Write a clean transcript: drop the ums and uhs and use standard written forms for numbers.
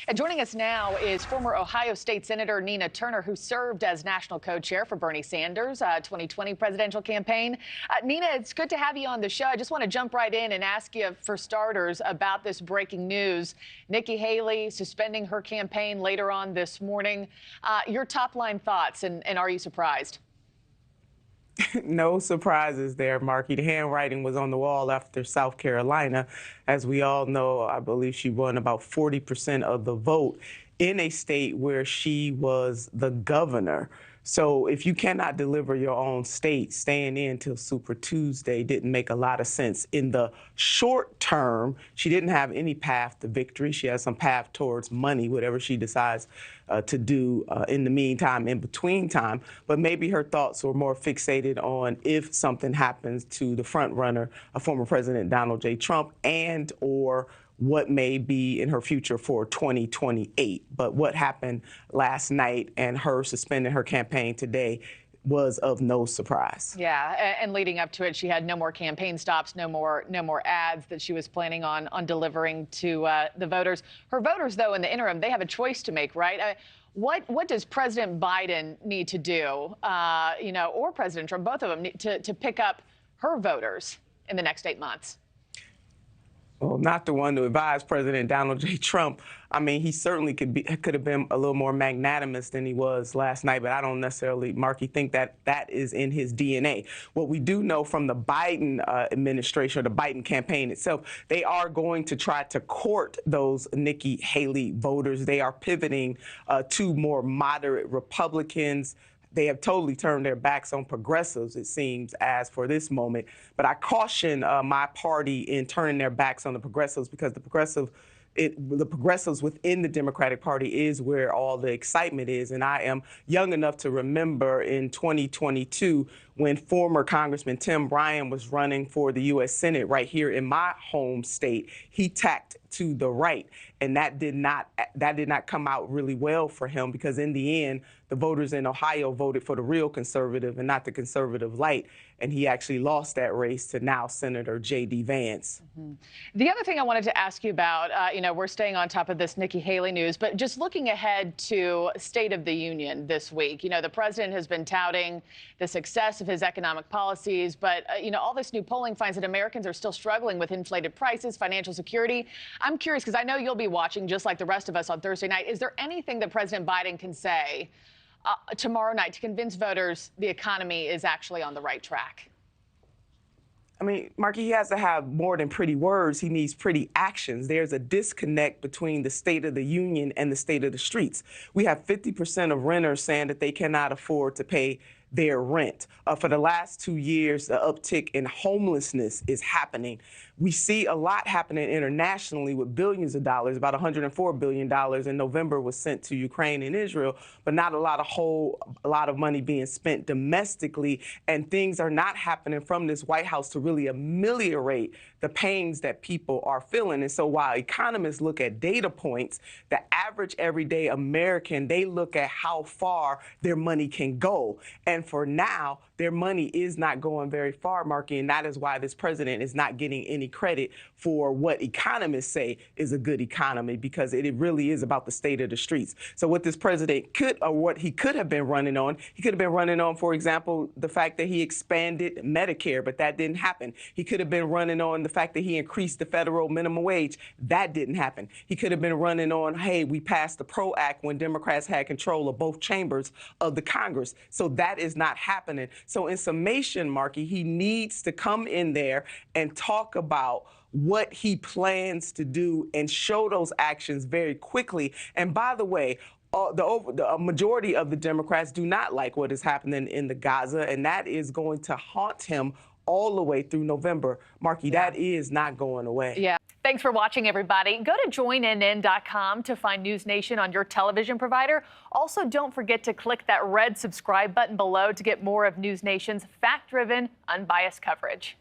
And joining us now is former Ohio State Senator Nina Turner, who served as national co-chair for Bernie Sanders' 2020 presidential campaign. Nina, it's good to have you on the show. I just want to jump right in and ask you, for starters, about this breaking news. Nikki Haley suspending her campaign later on this morning. Your top-line thoughts, and are you surprised? No surprises there, Markie. The handwriting was on the wall after South Carolina. As we all know, I believe she won about 40% of the vote in a state where she was the governor. So if you cannot deliver your own state, staying in till Super Tuesday didn't make a lot of sense. In the short term, she didn't have any path to victory. She has some path towards money, whatever she decides to do in the meantime, in between time. But maybe her thoughts were more fixated on if something happens to the front runner, former President Donald J. Trump, and or what may be in her future for 2028. But what happened last night and her suspending her campaign today was of no surprise. Yeah, and leading up to it, she had no more campaign stops, no more ads that she was planning on delivering to the voters. Her voters, though, in the interim, they have a choice to make, right? What does President Biden need to do, or President Trump, both of them, to pick up her voters in the next 8 months? Well, not the one to advise President Donald J. Trump. I mean, he certainly could have been a little more magnanimous than he was last night, but I don't necessarily, Markie, think that is in his DNA. What we do know from the Biden administration, or the Biden campaign itself, they are going to try to court those Nikki Haley voters. They are pivoting to more moderate Republicans. They have totally turned their backs on progressives, it seems, as for this moment. But I caution my party in turning their backs on the progressives, because the progressives within the Democratic Party is where all the excitement is. And I am young enough to remember in 2022 when former Congressman Tim Ryan was running for the U.S. Senate right here in my home state. He tacked to the right, and that did not come out really well for him, because in the end, the voters in Ohio voted for the real conservative and not the conservative light, and he actually lost that race to now Senator J.D. Vance. Mm-hmm. The other thing I wanted to ask you about, we're staying on top of this Nikki Haley news, but just looking ahead to State of the Union this week, the president has been touting the success of his economic policies, but, all this new polling finds that Americans are still struggling with inflated prices, financial security. I'm curious, because I know you'll be watching just like the rest of us on Thursday night. Is there anything that President Biden can say tomorrow night to convince voters the economy is actually on the right track? I mean, Markie, he has to have more than pretty words. He needs pretty actions. There's a disconnect between the State of the Union and the state of the streets. We have 50% of renters saying that they cannot afford to pay their rent. For the last 2 years, the uptick in homelessness is happening. We see a lot happening internationally with billions of dollars. About $104 billion in November was sent to Ukraine and Israel, but not a lot of money being spent domestically, and things are not happening from this White House to really ameliorate the pains that people are feeling. And so while economists look at data points, the average everyday American, they look at how far their money can go. And for now, their money is not going very far, Markie, and that is why this president is not getting any credit for what economists say is a good economy, because it really is about the state of the streets. So what this president what he could have been running on, he could have been running on, for example, the fact that he expanded Medicare, but that didn't happen. He could have been running on the fact that he increased the federal minimum wage. That didn't happen. He could have been running on, hey, we passed the PRO Act when Democrats had control of both chambers of the Congress. So that is not happening. So in summation, Markie, he needs to come in there and talk about what he plans to do and show those actions very quickly. And by the way, the majority of the Democrats do not like what is happening in the Gaza, and that is going to haunt him all the way through November. Markie, that is not going away. Yeah. Thanks for watching, everybody. Go to joinnn.com to find NewsNation on your television provider. Also, don't forget to click that red subscribe button below to get more of NewsNation's fact-driven, unbiased coverage.